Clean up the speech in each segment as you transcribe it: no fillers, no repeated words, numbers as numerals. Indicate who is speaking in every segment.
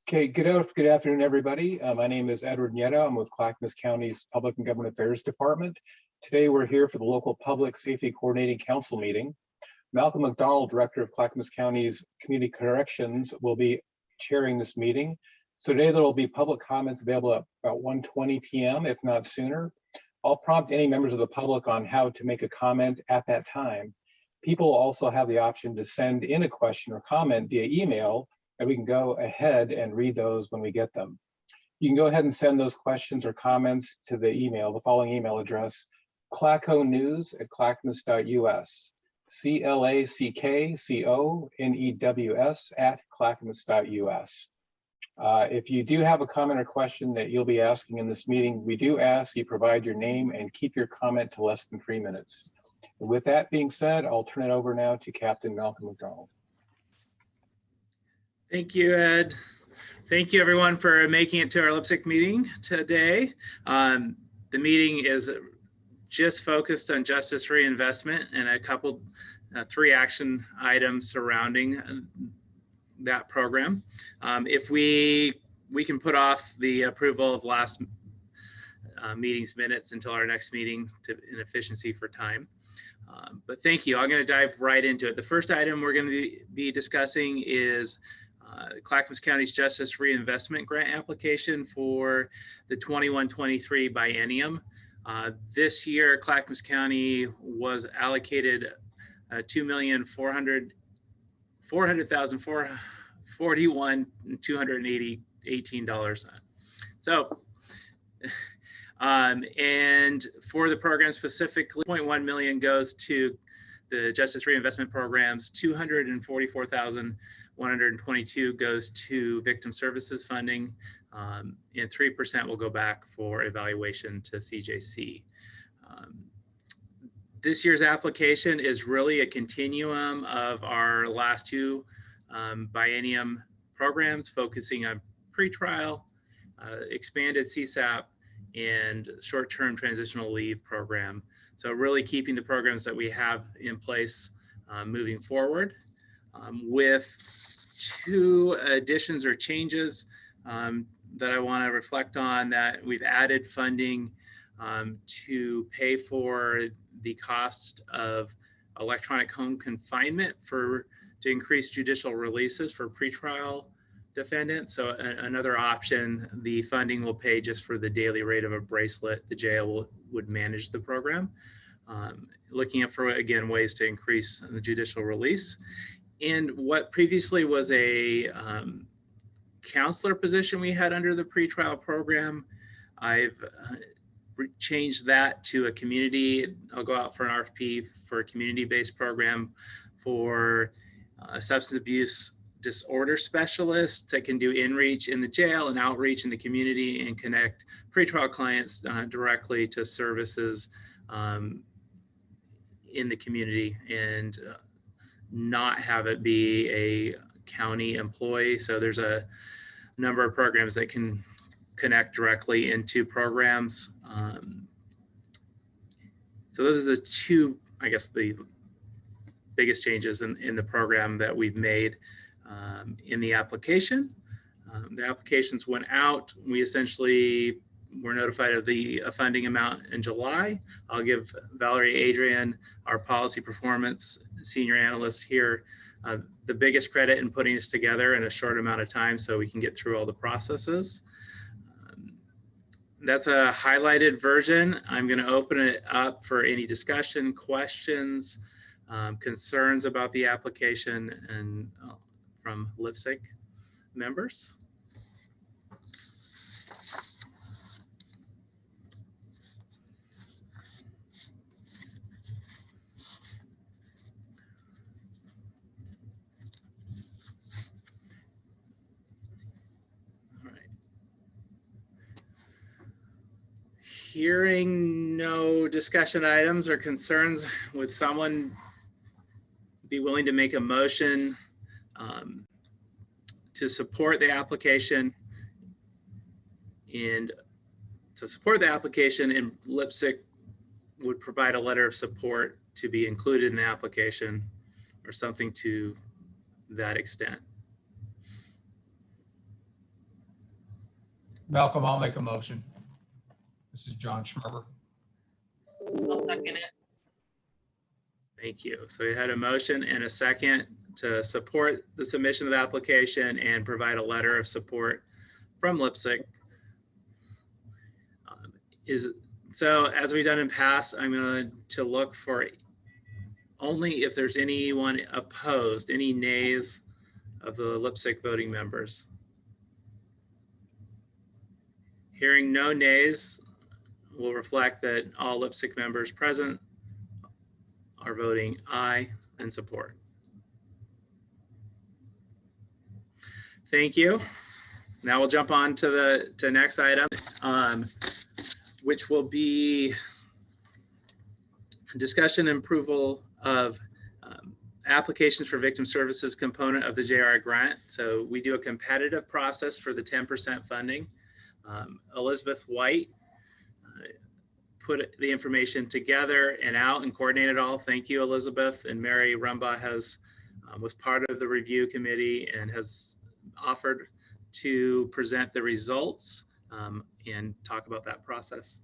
Speaker 1: Okay, good afternoon, everybody. My name is Edward Nieta. I'm with Clackamas County's Public and Government Affairs Department. Today, we're here for the local Public Safety Coordinating Council meeting. Malcolm McDonald, Director of Clackamas County's Community Corrections, will be chairing this meeting. So today, there will be public comments available at about 1:20 p.m., if not sooner. I'll prompt any members of the public on how to make a comment at that time. People also have the option to send in a question or comment via email, and we can go ahead and read those when we get them. You can go ahead and send those questions or comments to the following email address, clackonews@clackamas.us, clackonews@clackamas.us. If you do have a comment or question that you'll be asking in this meeting, we do ask you provide your name and keep your comment to less than 3 minutes. And with that being said, I'll turn it over now to Captain Malcolm McDonald.
Speaker 2: Thank you, Ed. Thank you, everyone, for making it to our LPSC meeting today. The meeting is just focused on justice reinvestment and a couple, 3 action items surrounding that program. If we can put off the approval of last meeting's minutes until our next meeting in efficiency for time. But thank you. I'm going to dive right into it. The first item we're going to be discussing is Clackamas County's Justice Reinvestment Grant application for the 21-23 biennium. This year, Clackamas County was allocated $2,400,441,218. So, and for the program specifically, $0.1 million goes to the Justice Reinvestment Programs, $244,122 goes to Victim Services Funding, and 3% will go back for evaluation to CJC. This year's application is really a continuum of our last 2 biennium programs, focusing on pretrial, expanded CSAP, and short-term transitional leave program. So really keeping the programs that we have in place moving forward. With 2 additions or changes that I want to reflect on, that we've added funding to pay for the cost of electronic home confinement to increase judicial releases for pretrial defendants. So another option, the funding will pay just for the daily rate of a bracelet. The jail would manage the program. Looking at for, again, ways to increase the judicial release. And what previously was a counselor position we had under the pretrial program, I've changed that to a community. I'll go out for an RFP for a community-based program for substance abuse disorder specialists that can do in-reach in the jail and outreach in the community and connect pretrial clients directly to services in the community, and not have it be a county employee. So there's a number of programs that can connect directly into programs. So those are the 2, I guess, the biggest changes in the program that we've made in the application. The applications went out. We essentially were notified of the funding amount in July. I'll give Valerie Adrian, our policy performance senior analyst here, the biggest credit in putting this together in a short amount of time so we can get through all the processes. That's a highlighted version. I'm going to open it up for any discussion, questions, concerns about the application, and from LPSC members. Hearing no discussion items or concerns, would someone be willing to make a motion to support the application, and LPSC would provide a letter of support to be included in the application or something to that extent?
Speaker 3: Malcolm, I'll make a motion. This is John Schmerber.
Speaker 4: I'll second it.
Speaker 2: Thank you. So we had a motion and a second to support the submission of the application and provide a letter of support from LIPSIC. So as we've done in past, I'm going to look for only if there's anyone opposed, any nays of the LIPSIC voting members. Hearing no nays will reflect that all LIPSIC members present are voting aye and support. Thank you. Now we'll jump on to the next item, which will be discussion and approval of applications for victim services component of the JRI grant. So we do a competitive process for the 10% funding. Elizabeth White put the information together and out and coordinated all. Thank you, Elizabeth. And Mary Rumbaugh was part of the review committee and has offered to present the results and talk about that process.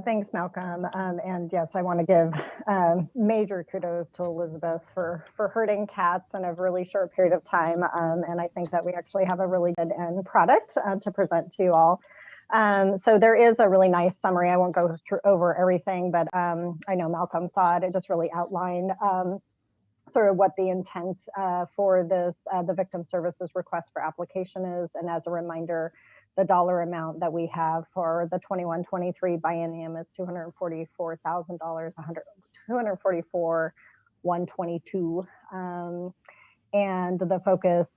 Speaker 5: Thanks, Malcolm. And yes, I want to give major kudos to Elizabeth for herding cats in a really short period of time. And I think that we actually have a really good end product to present to you all. So there is a really nice summary. I won't go over everything, but I know Malcolm saw it. It just really outlined sort of what the intent for this, the victim services request for application is. And as a reminder, the dollar amount that we have for the 21-23 biennium is $244,000, $244,122. And the focus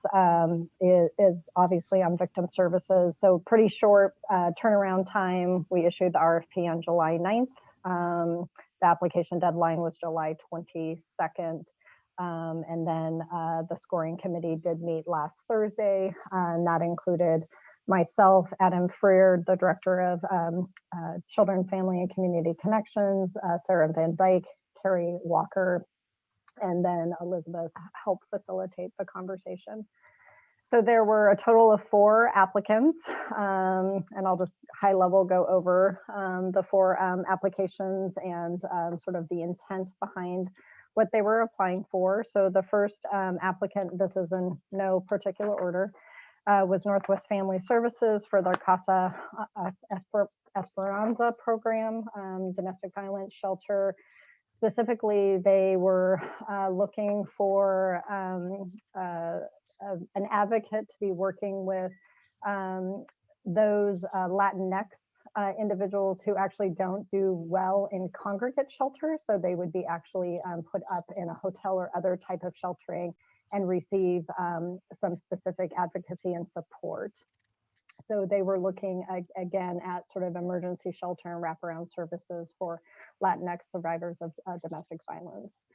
Speaker 5: is obviously on victim services. So pretty short turnaround time. We issued the RFP on July 9th. The application deadline was July 22nd. And then the scoring committee did meet last Thursday, and that included myself, Adam Freer, the Director of Children, Family, and Community Connections, Sarah Van Dyke, Carrie Walker, and then Elizabeth helped facilitate the conversation. So there were a total of 4 applicants, and I'll just high level go over the 4 applications and sort of the intent behind what they were applying for. So the first applicant, this is in no particular order, was Northwest Family Services for their Casa Esperanza program, domestic violence shelter. Specifically, they were looking for an advocate to be working with those Latinx individuals who actually don't do well in congregate shelters. So they would be actually put up in a hotel or other type of sheltering and receive some specific advocacy and support. So they were looking again at sort of emergency shelter and wraparound services for Latinx survivors of domestic violence.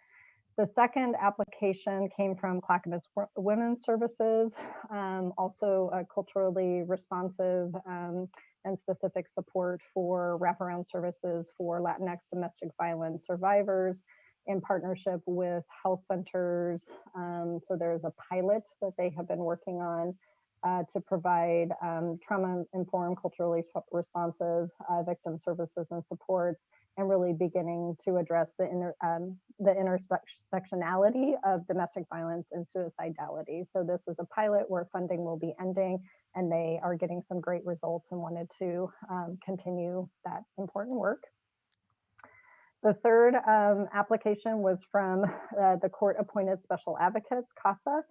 Speaker 5: The second application came from Clackamas Women's Services, also culturally responsive and specific support for wraparound services for Latinx domestic violence survivors in partnership with health centers. So there's a pilot that they have been working on to provide trauma-informed, culturally responsive victim services and supports, and really beginning to address the intersectionality of domestic violence and suicidality. So this is a pilot where funding will be ending, and they are getting some great results and wanted to continue that important work. The third application was from the court-appointed special advocates, CASA.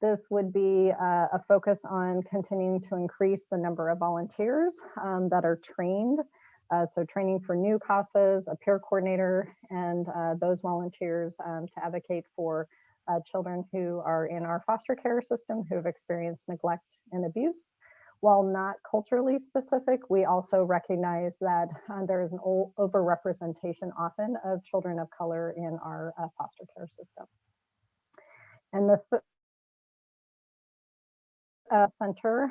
Speaker 5: This would be a focus on continuing to increase the number of volunteers that are trained. So training for new CASAs, a peer coordinator, and those volunteers to advocate for children who are in our foster care system who have experienced neglect and abuse. While not culturally specific, we also recognize that there is an overrepresentation often of children of color in our foster care system. And the center,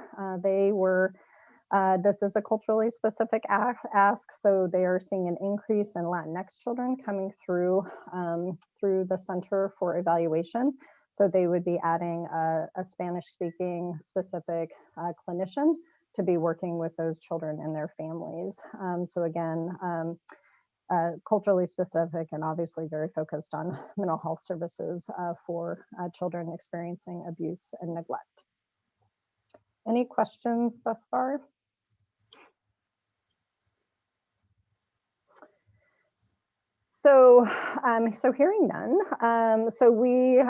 Speaker 5: this is a culturally specific ask, so they are seeing an increase in Latinx children coming through the center for evaluation. So they would be adding a Spanish-speaking specific clinician to be working with those children and their families. So again, culturally specific and obviously very focused on mental health services for children experiencing abuse and neglect. Any questions thus far? So, so hearing none. So we,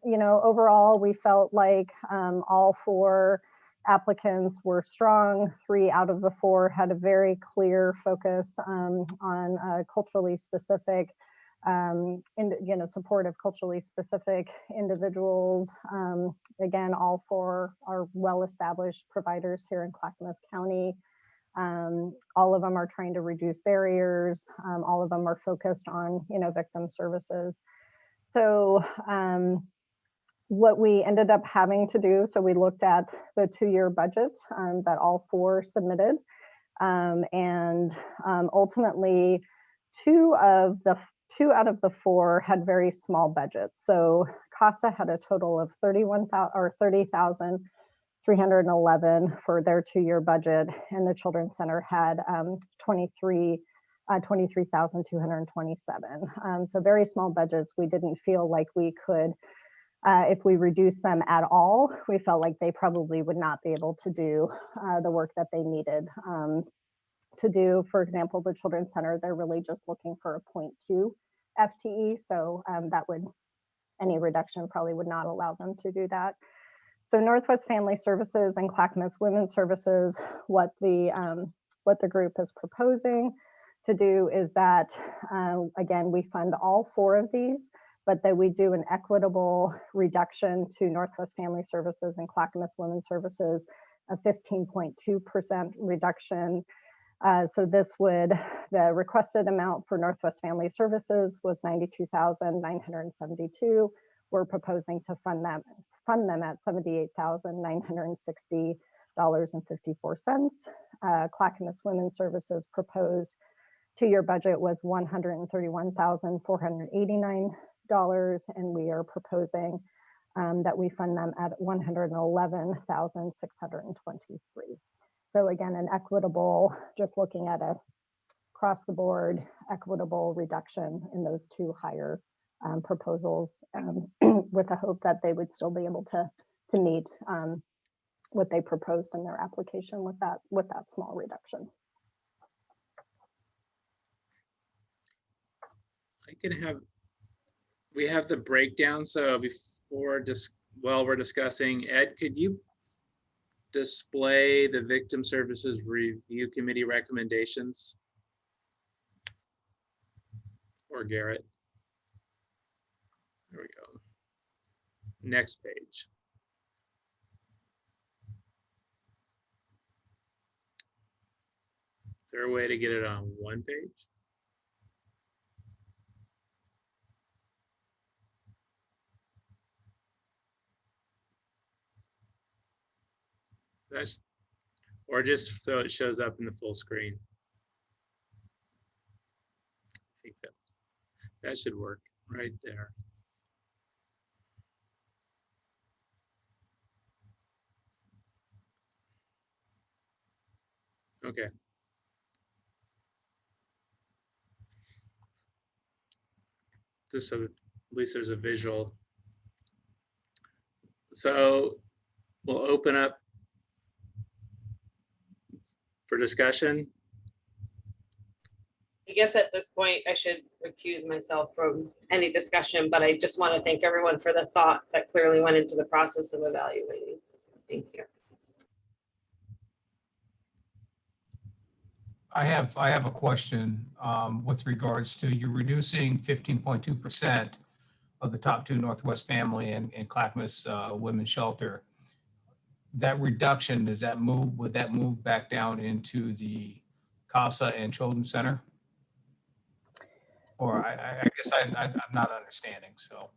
Speaker 5: overall, we felt like all 4 applicants were strong. 3 out of the 4 had a very clear focus on culturally specific, support of culturally specific individuals. Again, all 4 are well-established providers here in Clackamas County. All of them are trying to reduce barriers. All of them are focused on, victim services. So what we ended up having to do, so we looked at the 2-year budget that all 4 submitted. And ultimately, 2 out of the 4 had very small budgets. So CASA had a total of $30,311 for their 2-year budget, and the Children's Center had 23,227. So very small budgets. We didn't feel like we could, if we reduced them at all, we felt like they probably would not be able to do the work that they needed to do. For example, the Children's Center, they're really just looking for a 0.2 FTE. So any reduction probably would not allow them to do that. So Northwest Family Services and Clackamas Women's Services, what the group is proposing to do is that, again, we fund all 4 of these, but that we do an equitable reduction to Northwest Family Services and Clackamas Women's Services, a 15.2% reduction. So the requested amount for Northwest Family Services was $92,972. We're proposing to fund them at $78,960.54. Clackamas Women's Services proposed 2-year budget was $131,489, and we are proposing that we fund them at $111,623. So again, an equitable, just looking at a across the board equitable reduction in those 2 higher proposals, with the hope that they would still be able to meet what they proposed in their application with that small reduction.
Speaker 2: We have the breakdown. So while we're discussing, Ed, could you display the Victim Services Review Committee recommendations? Or Garrett? There we go. Next page. Is there a way to get it on one page? Or just so it shows up in the full screen. I think that should work right there. Okay. Just so at least there's a visual. So we'll open up for discussion.
Speaker 4: I guess at this point, I should recuse myself from any discussion, but I just want to thank everyone for the thought that clearly went into the process of evaluating. Thank you.
Speaker 3: I have a question with regards to you reducing 15.2% of the top 2 Northwest Family and Clackamas Women's Shelter. That reduction, would that move back down into the CASA and Children's Center? Or I guess I'm not understanding, so.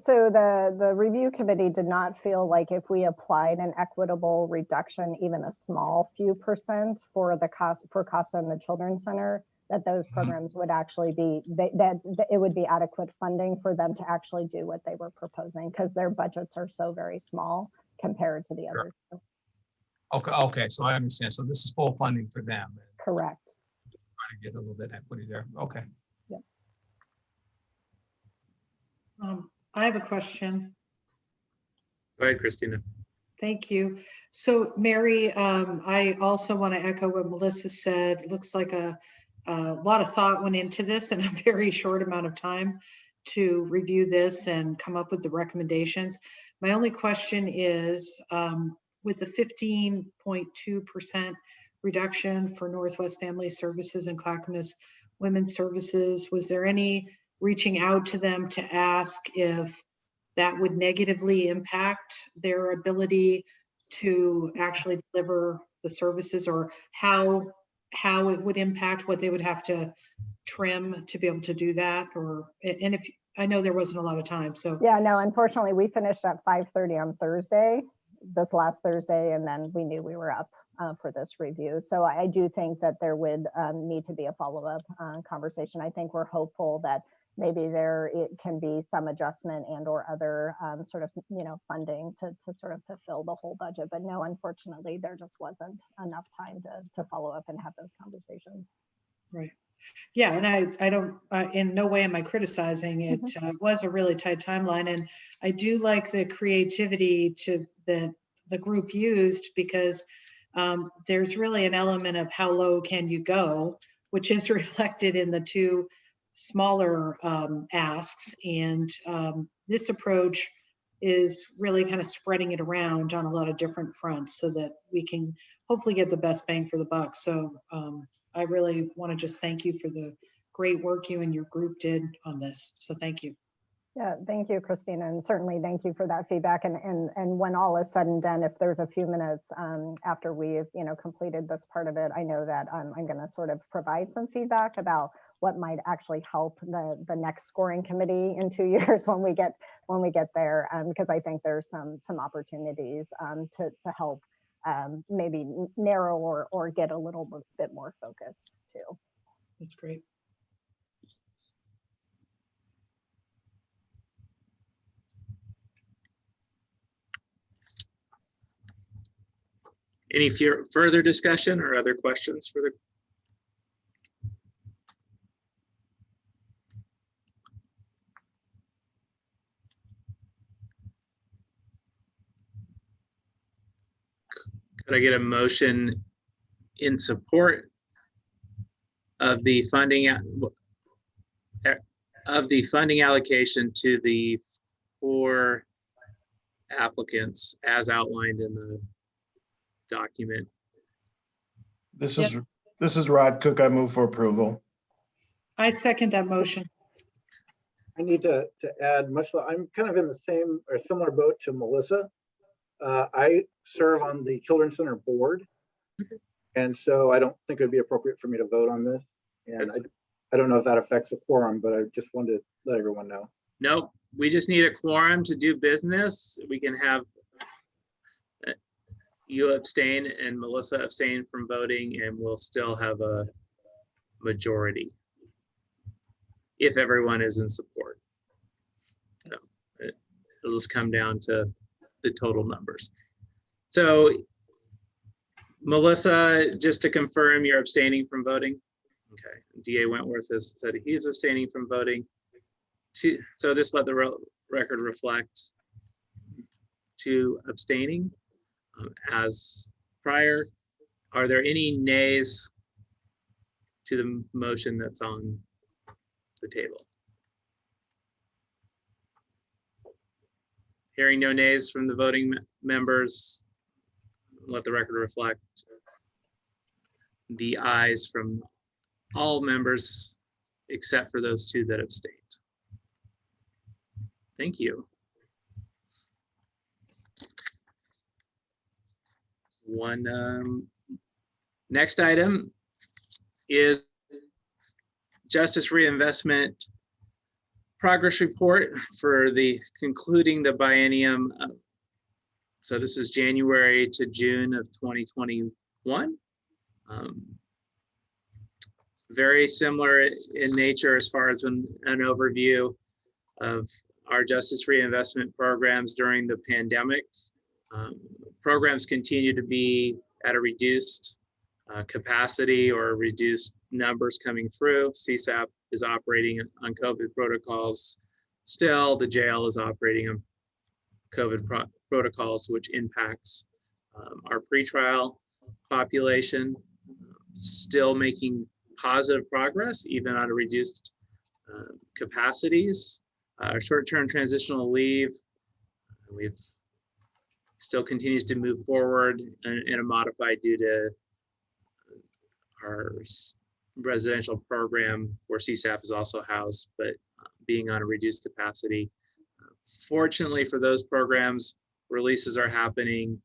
Speaker 5: So the review committee did not feel like if we applied an equitable reduction, even a small few percent for CASA and the Children's Center, that those programs would actually be, that it would be adequate funding for them to actually do what they were proposing, because their budgets are so very small compared to the
Speaker 3: Sure.
Speaker 5: other two.
Speaker 3: Okay, so I understand. So this is full funding for them.
Speaker 5: Correct.
Speaker 3: Trying to get a little bit of equity there. Okay.
Speaker 6: I have a question.
Speaker 2: Go ahead, Christina.
Speaker 6: Thank you. So Mary, I also want to echo what Melissa said. Looks like a lot of thought went into this in a very short amount of time to review this and come up with the recommendations. My only question is, with the 15.2% reduction for Northwest Family Services and Clackamas Women's Services, was there any reaching out to them to ask if that would negatively impact their ability to actually deliver the services, or how it would impact what they would have to trim to be able to do that? Or, and if, I know there wasn't a lot of time, so.
Speaker 5: Yeah, no, unfortunately, we finished at 5:30 on Thursday, this last Thursday, and then we knew we were up for this review. So I do think that there would need to be a follow-up conversation. I think we're hopeful that maybe it can be some adjustment and or other sort of, funding to sort of fulfill the whole budget. But no, unfortunately, there just wasn't enough time to follow up and have those conversations.
Speaker 6: Right. Yeah, and I don't, in no way am I criticizing it. Was a really tight timeline, and I do like the creativity that the group used, because there's really an element of how low can you go, which is reflected in the two smaller asks. And this approach is really kind of spreading it around on a lot of different fronts so that we can hopefully get the best bang for the buck. So I really want to just thank you for the great work you and your group did on this. So thank you.
Speaker 5: Yeah, thank you, Christina, and certainly thank you for that feedback. And when all is said and done, if there's a few minutes after we've completed this part of it, I know that I'm going to sort of provide some feedback about what might actually help the next scoring committee in 2 years when we get there, because I think there's some opportunities to help maybe narrow or get a little bit more focused too.
Speaker 6: That's great.
Speaker 2: Any further discussion or other questions for the? Could I get a motion in support of the funding allocation to the 4 applicants as outlined in the document?
Speaker 7: This is Rod Cook. I move for approval.
Speaker 6: I second that motion.
Speaker 8: I need to add, much like I'm kind of in the same or similar boat to Melissa. I serve on the Children's Center board, and so I don't think it would be appropriate for me to vote on this. And I don't know if that affects the quorum, but I just wanted to let everyone know.
Speaker 2: Nope, we just need a quorum to do business. We can have you abstain and Melissa abstain from voting, and we'll still have a majority if everyone is in support. So it'll just come down to the total numbers. So Melissa, just to confirm, you're abstaining from voting? Okay, DA Wentworth has said he's abstaining from voting. So just let the record reflect 2 abstaining as prior. Are there any nays to the motion that's on the table? Hearing no nays from the voting members, let the record reflect the ayes from all members except for those 2 that abstained. Thank you. Next item is Justice Reinvestment Progress Report for concluding the biennium. So this is January to June of 2021. very similar in nature as far as an overview of our justice reinvestment programs during the pandemic. Programs continue to be at a reduced capacity or reduced numbers coming through. CSAP is operating on COVID protocols. Still, the jail is operating on COVID protocols, which impacts our pretrial population. Still making positive progress, even on a reduced capacities. Short-term transitional leave, we've still continues to move forward in a modified due to our residential program where CSAP is also housed, but being on a reduced capacity. Fortunately for those programs, releases are happening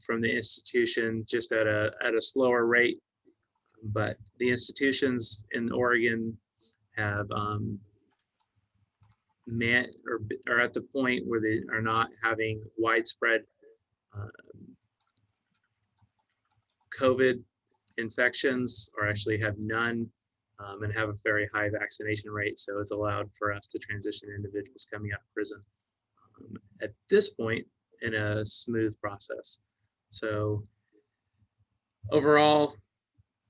Speaker 2: from the institution just at a slower rate, but the institutions in Oregon have met or are at the point where they are not having widespread COVID infections, or actually have none, and have a very high vaccination rate. So it's allowed for us to transition individuals coming out of prison at this point in a smooth process. So overall,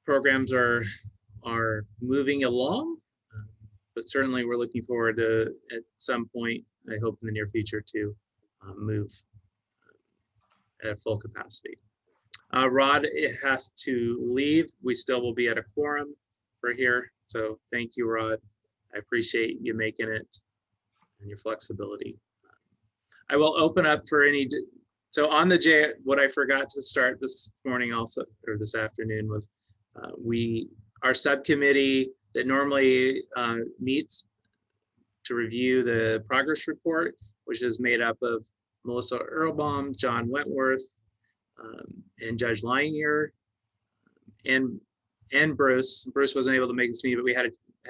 Speaker 2: programs are moving along, but certainly we're looking forward to, at some point, I hope in the near future, to move at full capacity. Rod has to leave. We still will be at a quorum for here. So thank you, Rod. I appreciate you making it and your flexibility. I will open up for any, so on the J, what I forgot to start this morning also, or this afternoon, was our subcommittee that normally meets to review the progress report, which is made up of Melissa Earlbaum, John Wentworth, and Judge Leininger, and Bruce. Bruce wasn't able to make this meeting, but we had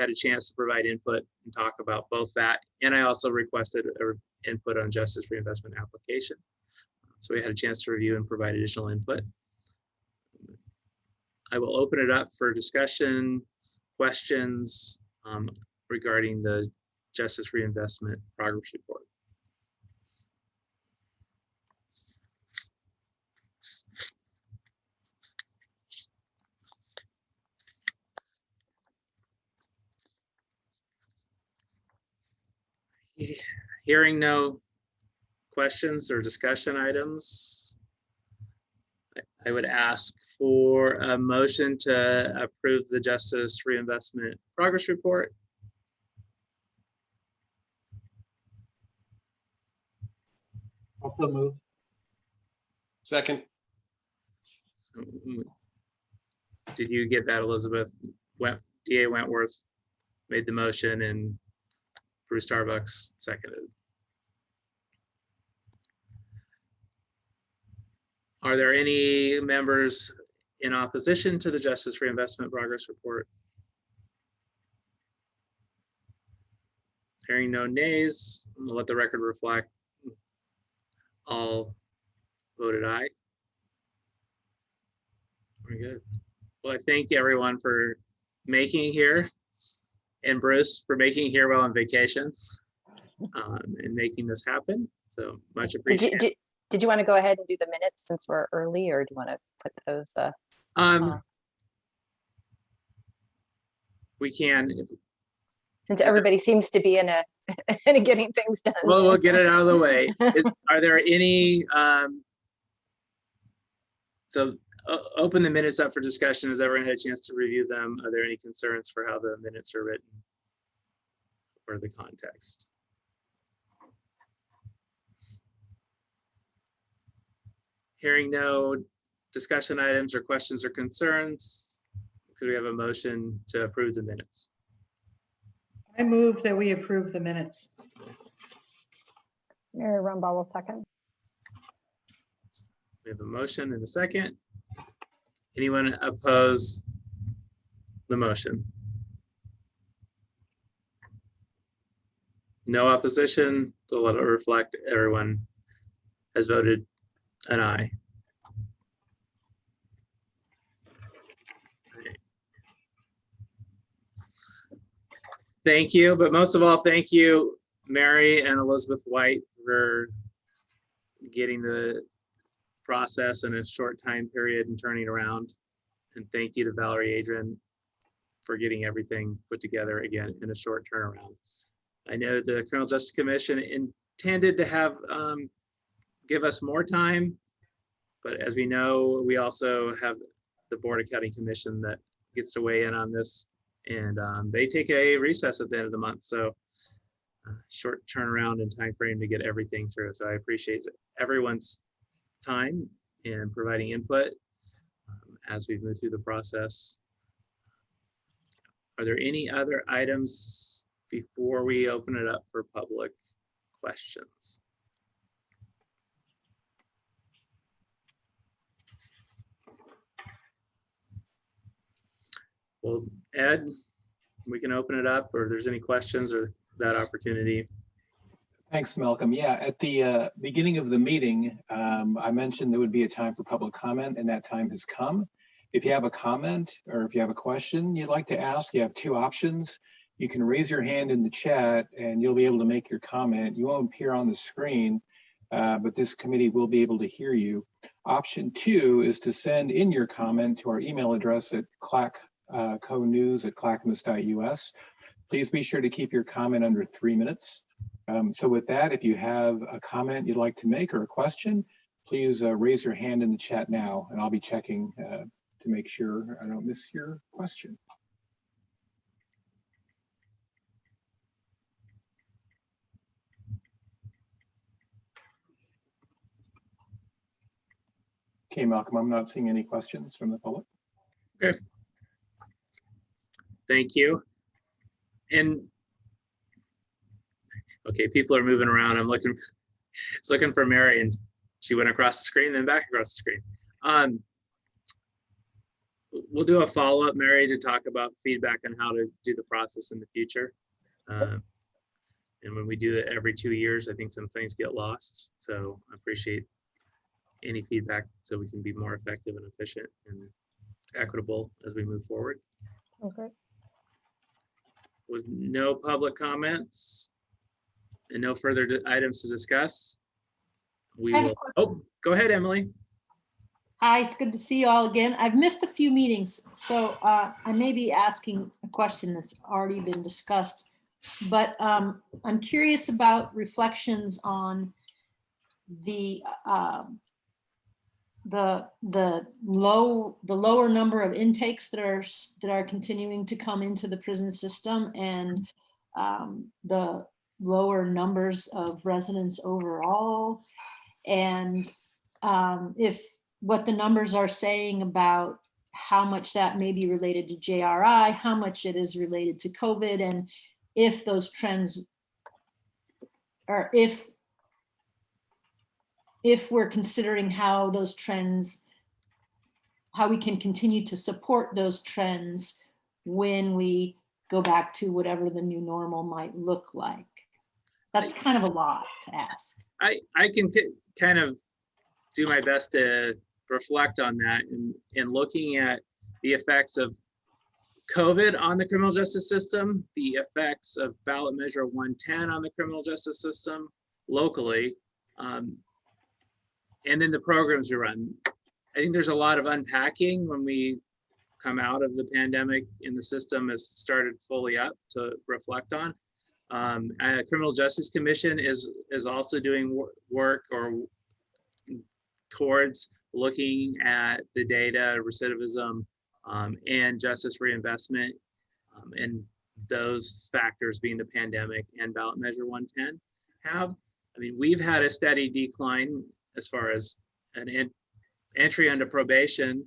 Speaker 2: a chance to provide input and talk about both that. And I also requested input on justice reinvestment application. So we had a chance to review and provide additional input. I will open it up for discussion, questions regarding the justice reinvestment progress report. Hearing no questions or discussion items, I would ask for a motion to approve the justice reinvestment progress report.
Speaker 8: Also move.
Speaker 7: Second.
Speaker 2: Did you get that, Elizabeth? DA Wentworth made the motion and Bruce Starbucks seconded. Are there any members in opposition to the justice reinvestment progress report? Hearing no nays, we'll let the record reflect all voted aye. Very good. Well, I thank everyone for making it here, and Bruce for making it here while on vacation, and making this happen. So much appreciated.
Speaker 9: Did you want to go ahead and do the minutes since we're early, or do you want to put those?
Speaker 2: We can.
Speaker 9: Since everybody seems to be in a getting things done.
Speaker 2: Well, we'll get it out of the way. Are there any? So open the minutes up for discussion. Has everyone had a chance to review them? Are there any concerns for how the minutes are written or the context? Hearing no discussion items or questions or concerns, could we have a motion to approve the minutes?
Speaker 6: I move that we approve the minutes.
Speaker 5: Mary Rumbaugh will second.
Speaker 2: We have a motion and a second. Anyone oppose the motion? No opposition, so let it reflect everyone has voted an aye. Thank you, but most of all, thank you, Mary and Elizabeth White, for getting the process in a short time period and turning around. And thank you to Valerie Adrian for getting everything put together again in a short turnaround. I know the Criminal Justice Commission intended to have give us more time, but as we know, we also have the Board of County Commission that gets to weigh in on this, and they take a recess at the end of the month. So short turnaround and time frame to get everything through. So I appreciate everyone's time and providing input as we move through the process. Are there any other items before we open it up for public questions? Well, Ed, we can open it up, or if there's any questions or that opportunity.
Speaker 1: Thanks, Malcolm. Yeah, at the beginning of the meeting, I mentioned there would be a time for public comment, and that time has come. If you have a comment or if you have a question you'd like to ask, you have two options. You can raise your hand in the chat and you'll be able to make your comment. You won't appear on the screen, but this committee will be able to hear you. Option 2 is to send in your comment to our email address at clacconews@clackamas.us. Please be sure to keep your comment under 3 minutes. So with that, if you have a comment you'd like to make or a question, please raise your hand in the chat now, and I'll be checking to make sure I don't miss your question. Okay, Malcolm, I'm not seeing any questions from the public.
Speaker 2: Okay. Thank you. And okay, people are moving around. I'm looking for Mary, and she went across the screen, then back across the screen. We'll do a follow-up, Mary, to talk about feedback on how to do the process in the future. And when we do it every 2 years, I think some things get lost. So I appreciate any feedback so we can be more effective and efficient and equitable as we move forward.
Speaker 5: Okay.
Speaker 2: With no public comments and no further items to discuss, we
Speaker 10: I have a
Speaker 2: will.
Speaker 10: question.
Speaker 2: Oh, go ahead, Emily.
Speaker 10: Hi, it's good to see you all again. I've missed a few meetings, so I may be asking a question that's already been discussed, but I'm curious about reflections on the lower number of intakes that are continuing to come into the prison system, and the lower numbers of residents overall, and if what the numbers are saying about how much that may be related to JRI, how much it is related to COVID, and if those trends, or if we're considering how those trends, how we can continue to support those trends when we go back to whatever the new normal might look like. That's kind of a lot to ask.
Speaker 2: I can kind of do my best to reflect on that, and looking at the effects of COVID on the criminal justice system, the effects of ballot measure 110 on the criminal justice system locally, and then the programs we run. I think there's a lot of unpacking when we come out of the pandemic and the system has started fully up to reflect on. Criminal Justice Commission is also doing work or towards looking at the data, recidivism, and justice reinvestment, and those factors being the pandemic and ballot measure 110 have. I mean, we've had a steady decline as far as an entry under probation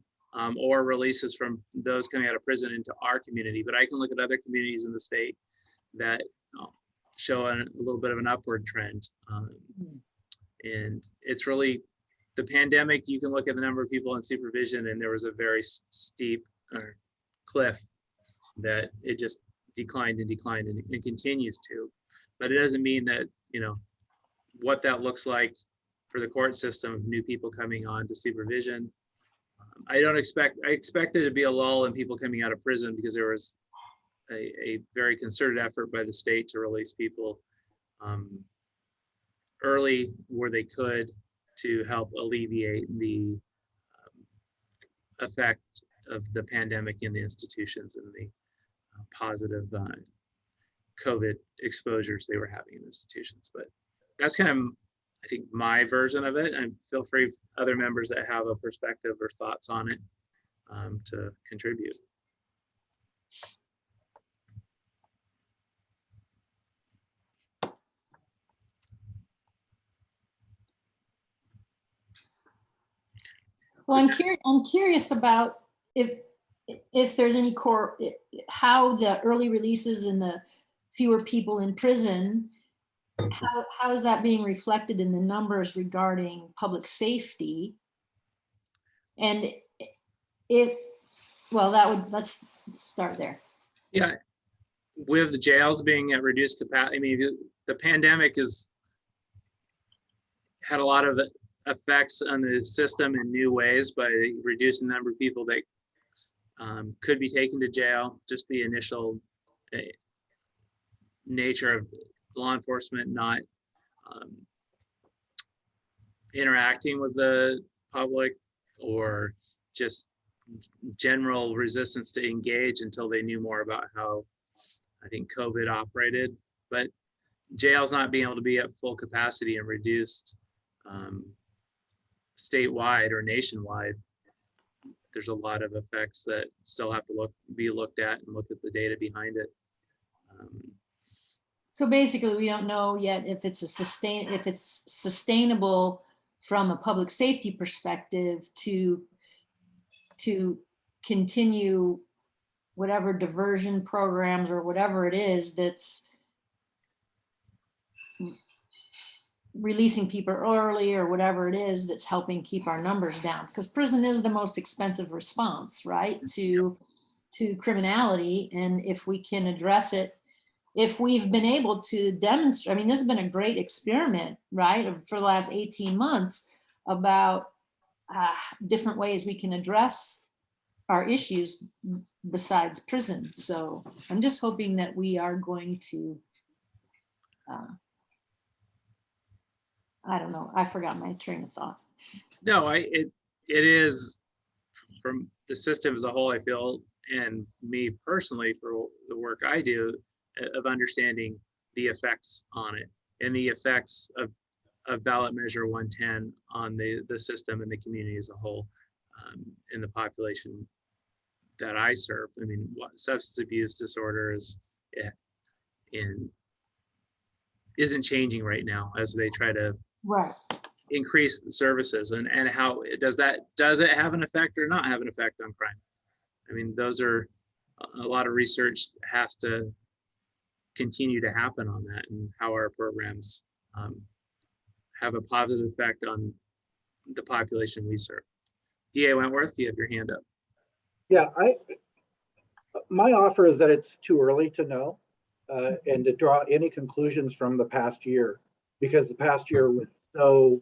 Speaker 2: or releases from those coming out of prison into our community, but I can look at other communities in the state that show a little bit of an upward trend. And it's really, the pandemic, you can look at the number of people in supervision, and there was a very steep cliff that it just declined and declined, and it continues to. But it doesn't mean that, what that looks like for the court system of new people coming on to supervision. I expect there to be a lull in people coming out of prison because there was a very concerted effort by the state to release people early where they could to help alleviate the effect of the pandemic in the institutions and the positive COVID exposures they were having in institutions. But that's kind of, I think, my version of it. And feel free, other members that have a perspective or thoughts on it, to contribute.
Speaker 10: Well, I'm curious about if there's any how the early releases and the fewer people in prison, how is that being reflected in the numbers regarding public safety? And let's start there.
Speaker 2: Yeah, with the jails being at reduced capacity, I mean, the pandemic has had a lot of effects on the system in new ways by reducing the number of people that could be taken to jail. Just the initial nature of law enforcement not interacting with the public, or just general resistance to engage until they knew more about how, I think, COVID operated. But jails not being able to be at full capacity and reduced statewide or nationwide, there's a lot of effects that still have to be looked at and look at the data behind it.
Speaker 10: So basically, we don't know yet if it's sustainable from a public safety perspective to continue whatever diversion programs or whatever it is that's releasing people early, or whatever it is that's helping keep our numbers down, because prison is the most expensive response, right, to criminality. And if we can address it, if we've been able to demonstrate, I mean, this has been a great experiment, right, for the last 18 months about different ways we can address our issues besides prison. So I'm just hoping that we are going to I don't know. I forgot my train of thought.
Speaker 2: No, it is, from the system as a whole, I feel, and me personally, for the work I do, of understanding the effects on it and the effects of ballot measure 110 on the system and the community as a whole, in the population that I serve. I mean, substance abuse disorder isn't changing right now as they try to increase the services, and how does it have an effect or not have an effect on crime? I mean, those are a lot of research has to continue to happen on that, and how our programs have a positive effect on the population we serve. DA Wentworth, you have your hand up.
Speaker 8: Yeah, my offer is that it's too early to know and to draw any conclusions from the past year, because the past year was so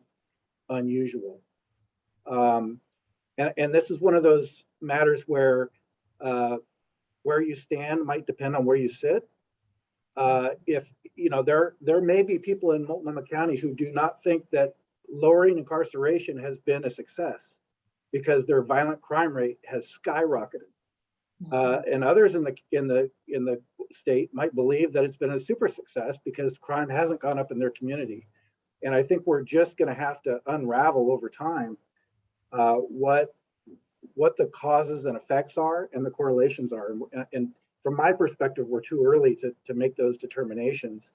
Speaker 8: unusual. And this is one of those matters where you stand might depend on where you sit. If you know, there may be people in Multnomah County who do not think that lowering incarceration has been a success, because their violent crime rate has skyrocketed. And others in the state might believe that it's been a super success because crime hasn't gone up in their community. And I think we're just going to have to unravel over time what the causes and effects are and the correlations are. And from my perspective, we're too early to make those determinations,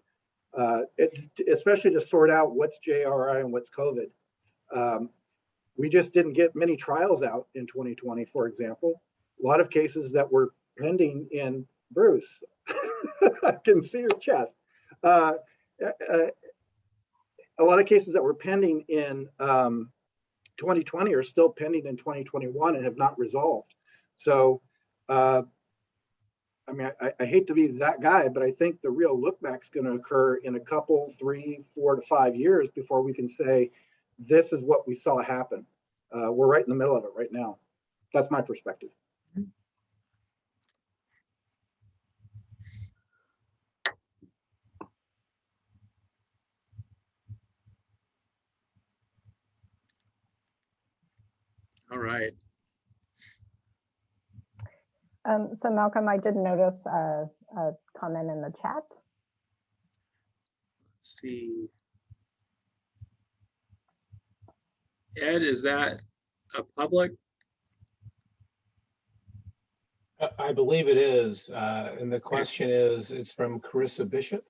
Speaker 8: especially to sort out what's JRI and what's COVID. We just didn't get many trials out in 2020, for example. A lot of cases that were pending in Bruce. I can see your chest. A lot of cases that were pending in 2020 are still pending in 2021 and have not resolved. So, I mean, I hate to be that guy, but I think the real look back is going to occur in a couple, 3, 4 to 5 years before we can say, this is what we saw happen. We're right in the middle of it right now. That's my perspective.
Speaker 2: All right.
Speaker 5: So Malcolm, I did notice a comment in the chat.
Speaker 2: Let's see. Ed, is that a public?
Speaker 1: I believe it is. And the question is, it's from Carissa Bishop.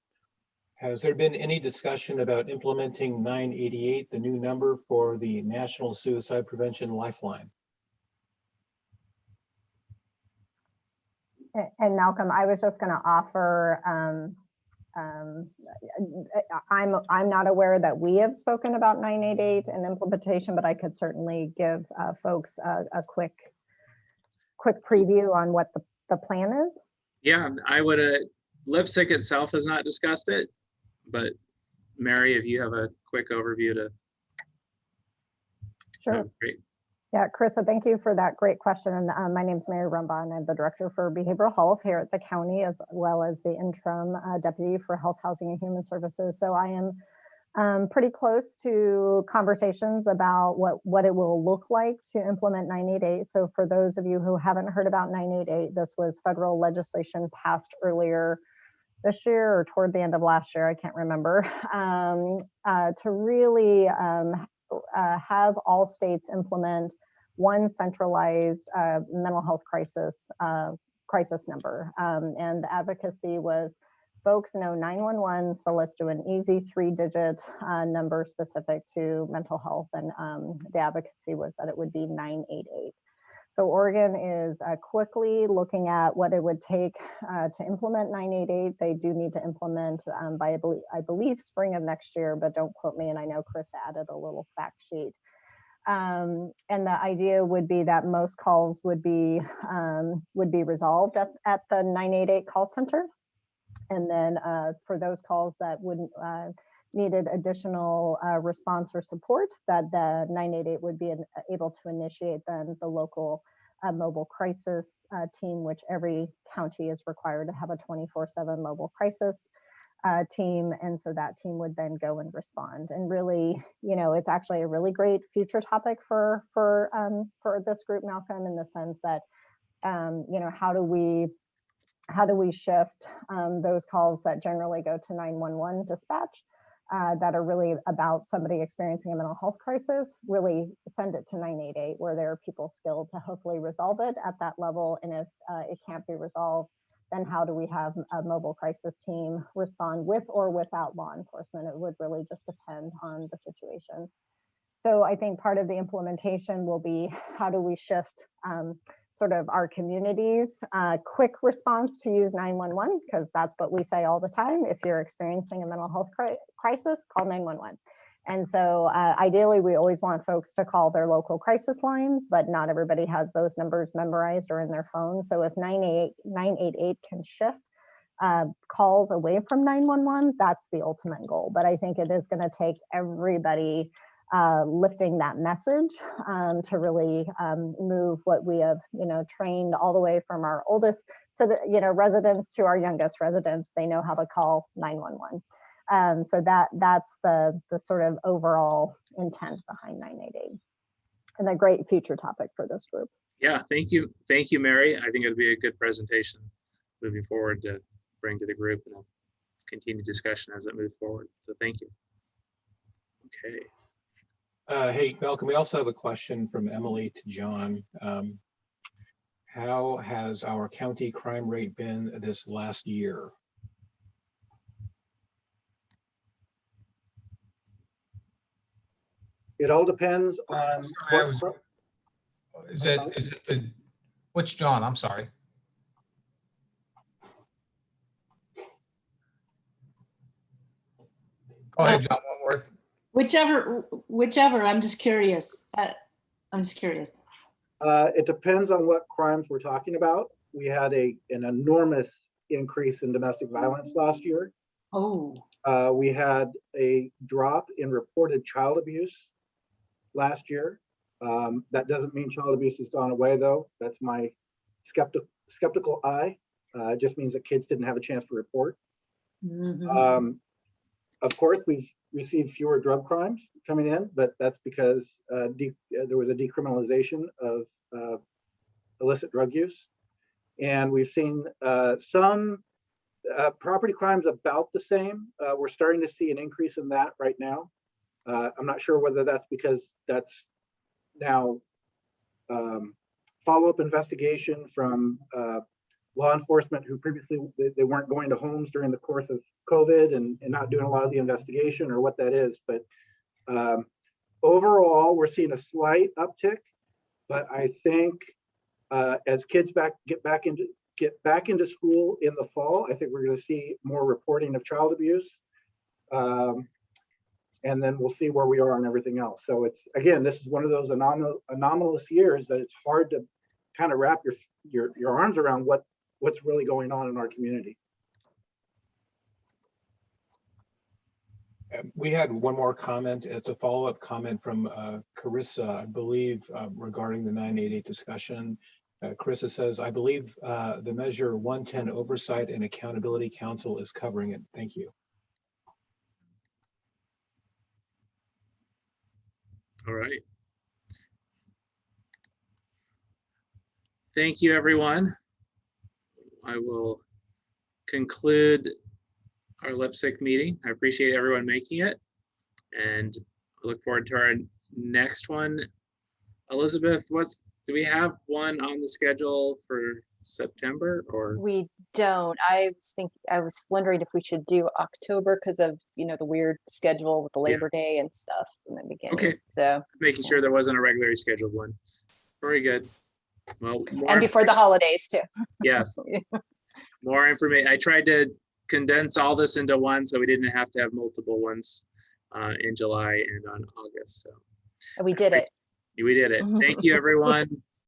Speaker 1: Has there been any discussion about implementing 988, the new number for the National Suicide Prevention Lifeline?
Speaker 5: And Malcolm, I was just going to offer, I'm not aware that we have spoken about 988 and implementation, but I could certainly give folks a quick preview on what the plan is.
Speaker 2: Yeah, I would, Lipstick itself has not discussed it, but Mary, if you have a quick overview to.
Speaker 5: Sure.
Speaker 2: Great.
Speaker 5: Yeah, Carissa, thank you for that great question. And my name is Mary Rumbaugh, and I'm the Director for Behavioral Health here at the county, as well as the interim Deputy for Health, Housing, and Human Services. So I am pretty close to conversations about what it will look like to implement 988. So for those of you who haven't heard about 988, this was federal legislation passed earlier this year or toward the end of last year, I can't remember, to really have all states implement one centralized mental health crisis number. And the advocacy was, folks know 911, so let's do an easy 3-digit number specific to mental health. And the advocacy was that it would be 988. So Oregon is quickly looking at what it would take to implement 988. They do need to implement by, I believe, spring of next year, but don't quote me. And I know Chris added a little fact sheet. And the idea would be that most calls would be resolved at the 988 call center. And then for those calls that wouldn't needed additional response or support, that the 988 would be able to initiate then the local mobile crisis team, which every county is required to have a 24/7 mobile crisis team. And so that team would then go and respond. And really, you know, it's actually a really great future topic for this group, Malcolm, in the sense that, you know, how do we shift those calls that generally go to 911 dispatch that are really about somebody experiencing a mental health crisis, really send it to 988, where there are people skilled to hopefully resolve it at that level. And if it can't be resolved, then how do we have a mobile crisis team respond with or without law enforcement? It would really just depend on the situation. So I think part of the implementation will be, how do we shift sort of our community's quick response to use 911, because that's what we say all the time. If you're experiencing a mental health crisis, call 911. And so ideally, we always want folks to call their local crisis lines, but not everybody has those numbers memorized or in their phone. So if 988 can shift calls away from 911, that's the ultimate goal. But I think it is going to take everybody lifting that message to really move what we have, you know, trained all the way from our oldest, residents to our youngest residents. They know how to call 911. So that's the sort of overall intent behind 988, and a great future topic for this group.
Speaker 2: Yeah, thank you, Mary. I think it'll be a good presentation moving forward to bring to the group, and I'll continue discussion as it moves forward. So thank you. Okay.
Speaker 1: Hey, Malcolm, we also have a question from Emily to John. How has our county crime rate been this last year?
Speaker 8: It all depends on.
Speaker 3: Is it which John? I'm sorry. Go ahead, John Wentworth.
Speaker 10: Whichever, I'm just curious.
Speaker 8: It depends on what crimes we're talking about. We had an enormous increase in domestic violence last year.
Speaker 10: Oh.
Speaker 8: We had a drop in reported child abuse last year. That doesn't mean child abuse has gone away, though. That's my skeptical eye. It just means that kids didn't have a chance to report.
Speaker 10: Mm-hmm.
Speaker 8: Of course, received fewer drug crimes coming in, but that's because there was a decriminalization of illicit drug use. And we've seen some property crimes about the same. We're starting to see an increase in that right now. I'm not sure whether that's because that's now follow-up investigation from law enforcement who previously they weren't going to homes during the course of COVID and not doing a lot of the investigation, or what that is. But overall, we're seeing a slight uptick. But I think as kids get back into school in the fall, I think we're going to see more reporting of child abuse. And then we'll see where we are on everything else. So it's, again, this is one of those anomalous years that it's hard to kind of wrap your arms around what's really going on in our community.
Speaker 1: We had one more comment. It's a follow-up comment from Carissa, I believe, regarding the 988 discussion. Carissa says, I believe the measure 110 Oversight and Accountability Council is covering it. Thank you.
Speaker 2: All right. Thank you, everyone. I will conclude our LipSync meeting. I appreciate everyone making it, and I look forward to our next one. Elizabeth, do we have one on the schedule for September, or?
Speaker 9: We don't. I was wondering if we should do October because of, the weird schedule with the Labor Day and stuff in the beginning.
Speaker 2: Okay.
Speaker 9: So
Speaker 2: Making sure there wasn't a regularly scheduled one. Very good. Well,
Speaker 9: and before the holidays too.
Speaker 2: Yes. More information. I tried to condense all this into one so we didn't have to have multiple ones in July and on August. So
Speaker 9: We did it.
Speaker 2: we did it. Thank you, everyone.